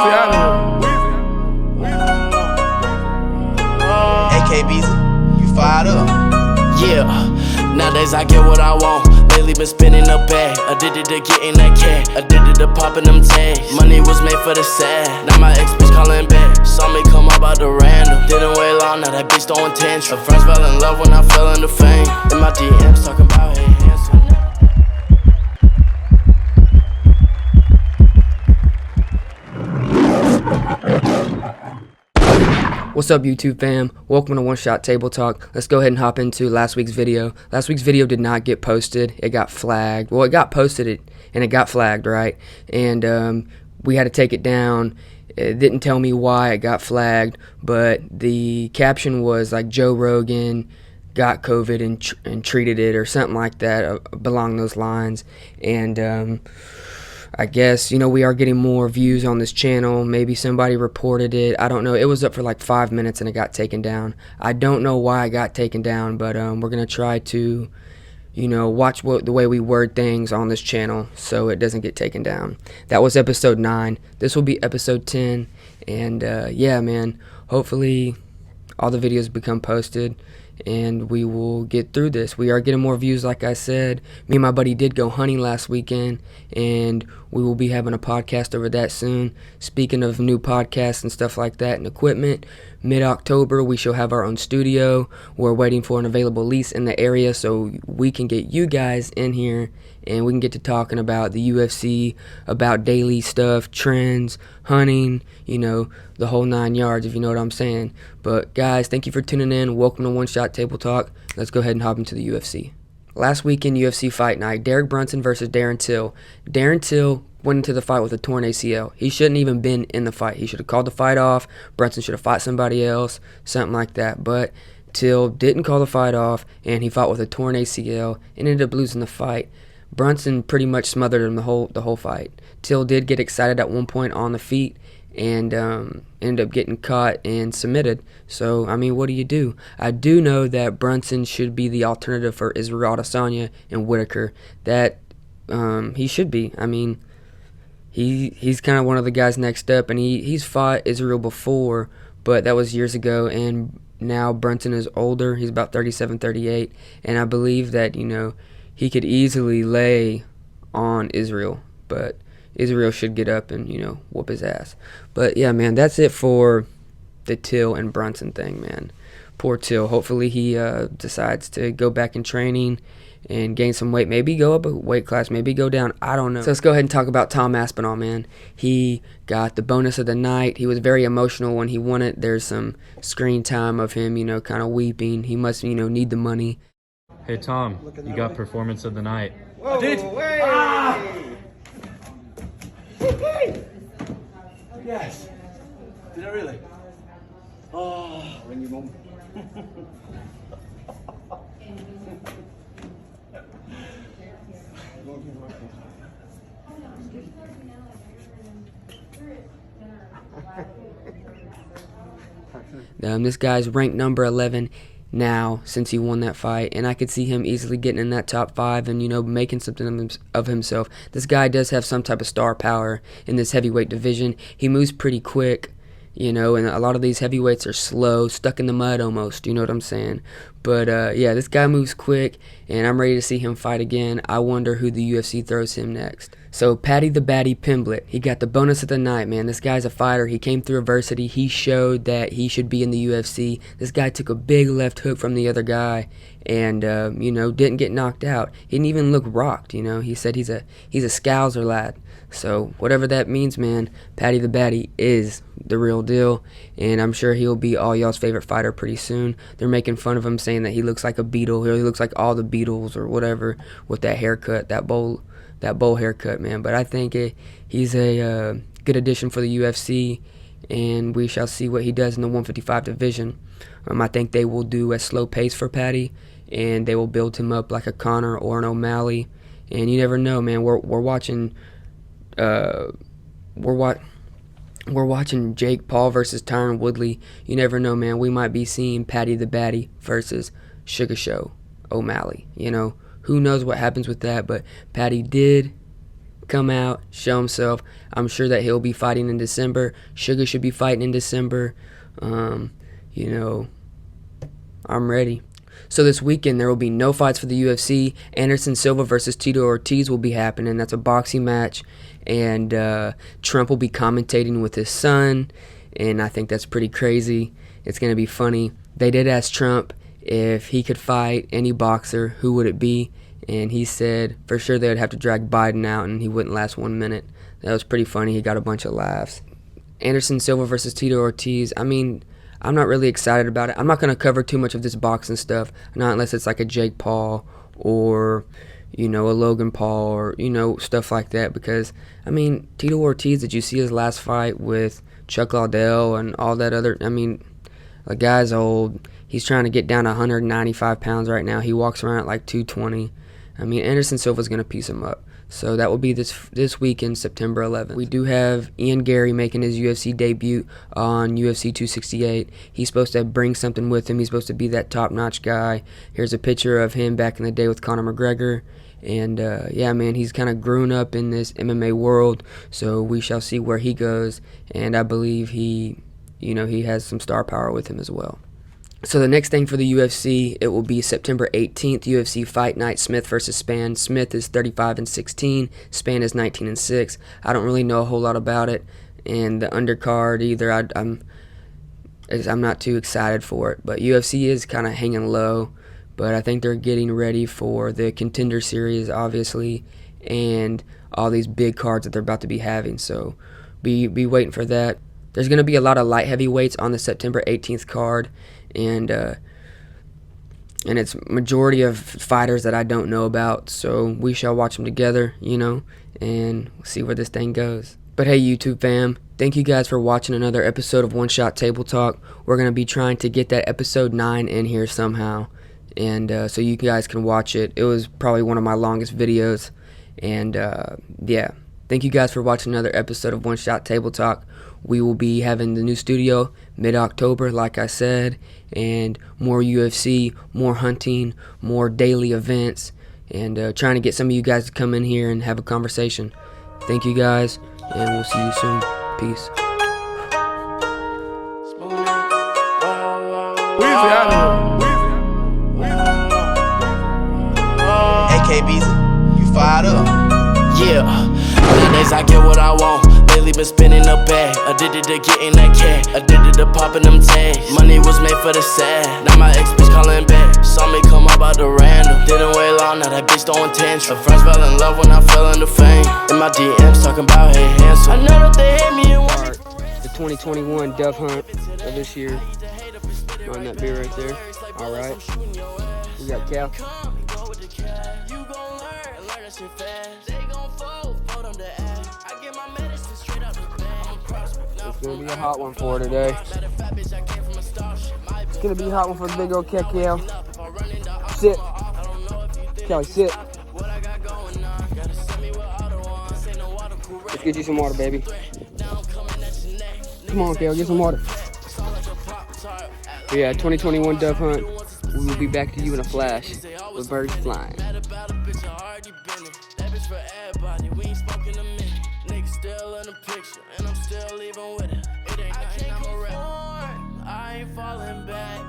AKBZ, you fired up. Yeah, nowadays I get what I want. Lately been spinning a bag, addicted to getting that cash, addicted to popping them tags. Money was made for the sad, now my ex bitch calling back. Saw me come up out the random, didn't wait long, now that bitch throwing tantrum. Her friends fell in love when I fell into fame. In my DMs talking about hey handsome. What's up, YouTube fam? Welcome to One Shot Table Talk. Let's go ahead and hop into last week's video. Last week's video did not get posted. It got flagged. Well, it got posted and it got flagged, right? And we had to take it down. It didn't tell me why it got flagged, but the caption was like Joe Rogan got COVID and treated it or something like that along those lines. And I guess, you know, we are getting more views on this channel. Maybe somebody reported it. I don't know. It was up for like 5 minutes and it got taken down. I don't know why it got taken down, but we're going to try to, you know, watch the way we word things on this channel so it doesn't get taken down. That was episode 9. This will be episode 10. And yeah, man, hopefully all the videos become posted and we will get through this. We are getting more views, like I said. Me and my buddy did go hunting last weekend, and we will be having a podcast over that soon. Speaking of new podcasts and stuff like that and equipment, mid-October we shall have our own studio. We're waiting for an available lease in the area so we can get you guys in here and we can get to talking about the UFC, about daily stuff, trends, hunting, you know, the whole 9 yards, if you know what I'm saying. But guys, thank you for tuning in. Welcome to One Shot Table Talk. Let's go ahead and hop into the UFC. Last weekend, UFC Fight Night, Brunson versus Darren Till. Darren Till went into the fight with a torn ACL. He shouldn't even been in the fight. He should have called the fight off. Brunson should have fought somebody else, something like that. But Till didn't call the fight off, and he fought with a torn ACL and ended up losing the fight. Brunson pretty much smothered him the whole fight. Till did get excited at one point on the feet and ended up getting caught and submitted. So, I mean, what do? I do know that Brunson should be the alternative for Israel Adesanya and Whitaker. That he should be. I mean, he's kind of one of the guys next up, and he's fought Israel before, but that was years ago, and now Brunson is older. He's about 37, 38, and I believe that, you know, he could easily lay on Israel, but Israel should get up and, you know, whoop his ass. But yeah, man, that's it for the Till and Brunson thing, man. Poor Till. Hopefully he decides to go back in training and gain some weight. Maybe go up a weight class, maybe go down. I don't know. So let's go ahead and talk about Tom Aspinall, man. He got the bonus of the night. He was very emotional when he won it. There's some screen time of him, you know, kind of weeping. He must, you know, need the money. Hey Tom, you got performance of the night. Whoa, I did. Yes. Did I really? Oh, ring your mum. This guy's ranked number 11 now since he won that fight, and I could see him easily getting in that top 5 and, you know, making something of himself. This guy does have some type of star power in this heavyweight division. He moves pretty quick, you know, and a lot of these heavyweights are slow, stuck in the mud almost, you know what I'm saying? But yeah, this guy moves quick, and I'm ready to see him fight again. I wonder who the UFC throws him next. So Paddy the Baddy Pimblett, he got the bonus of the night, man. This guy's a fighter. He came through adversity. He showed that he should be in the UFC. This guy took a big left hook from the other guy and, you know, didn't get knocked out. He didn't even look rocked, you know. He said he's a Scouser lad. So whatever that means, man, Paddy the Baddy is the real deal, and I'm sure he'll be all y'all's favorite fighter pretty soon. They're making fun of him, saying that he looks like a Beatle. He looks like all the Beatles or whatever with that haircut, that bowl haircut, man. But I think he's a good addition for the UFC, and we shall see what he does in the 155 division. I think they will do a slow pace for Paddy, and they will build him up like a Conor or an O'Malley. And you never know, man. We're watching Jake Paul versus Tyron Woodley. You never know, man. We might be seeing Paddy the Baddy versus Sugar Show O'Malley. You know, who knows what happens with that? But Paddy did come out, show himself. I'm sure that he'll be fighting in December. Sugar should be fighting in December. You know, I'm ready. So this weekend there will be no fights for the UFC. Anderson Silva versus Tito Ortiz will be happening. That's a boxing match, and Trump will be commentating with his son, and I think that's pretty crazy. It's going to be funny. They did ask Trump if he could fight any boxer, who would it be? And he said for sure they would have to drag Biden out and he wouldn't last 1 minute. That was pretty funny. He got a bunch of laughs. Anderson Silva versus Tito Ortiz, I mean, I'm not really excited about it. I'm not going to cover too much of this boxing stuff, not unless it's like a Jake Paul or, you know, a Logan Paul or, you know, stuff like that. Because, I mean, Tito Ortiz, did you see his last fight with Chuck Liddell and all that other, I mean, the guy's old. He's trying to get down to 195 pounds right now. He walks around at like 220. I mean, Anderson Silva's going to piece him up. So that will be this weekend, September 11th. We do have Ian Gary making his UFC debut on UFC 268. He's supposed to bring something with him. He's supposed to be that top-notch guy. Here's a picture of him back in the day with Conor McGregor. And, yeah, man, he's kind of grown up in this MMA world. So we shall see where he goes. And I believe he has some star power with him as well. So the next thing for the UFC, it will be September 18th, UFC Fight Night, Smith versus Spann. Smith is 35-16, Spann is 19-6. I don't really know a whole lot about it, and the undercard either. I'm not too excited for it, but UFC is kind of hanging low. But I think they're getting ready for the Contender Series, obviously, and all these big cards that they're about to be having. So be waiting for that. There's going to be a lot of light heavyweights on the September 18th card, and it's majority of fighters that I don't know about, so we shall watch them together, you know, and see where this thing goes. But hey, YouTube fam, thank you guys for watching another episode of One Shot Table Talk. We're going to be trying to get that episode 9 in here somehow, and so you guys can watch it. It was probably one of my longest videos, and yeah. Thank you guys for watching another episode of One Shot Table Talk. We will be having the new studio mid-October, like I said, and more UFC, more hunting, more daily events, and trying to get some of you guys to come in here and have a conversation. Thank you guys, and we'll see you soon. Peace. AKBZ, you fired up. Yeah. Nowadays I get what I want. Lately been spinning a bag. Addicted to getting that cat. Addicted to popping them tags. Money was made for the sad. Now my ex bitch calling back. Saw me come up out the random. Didn't wait long, now that bitch throwing tantrum. Her friends fell in love when I fell into fame. In my DMs talking about hey handsome. I know that they hate me and want me. The 2021 dove hunt of this year. On that beer right there. Alright. We got Cal. It's gonna be a hot one for her today. It's gonna be a hot one for the big old Kekel. Sit. Kelly, sit. Let's get you some water, baby. Come on, Kel, get some water. But yeah, 2021 dove hunt. We will be back to you in a flash with birds flying. Still in the picture, and I'm still leaving with it. It ain't nothing I'm a rap. I ain't falling back.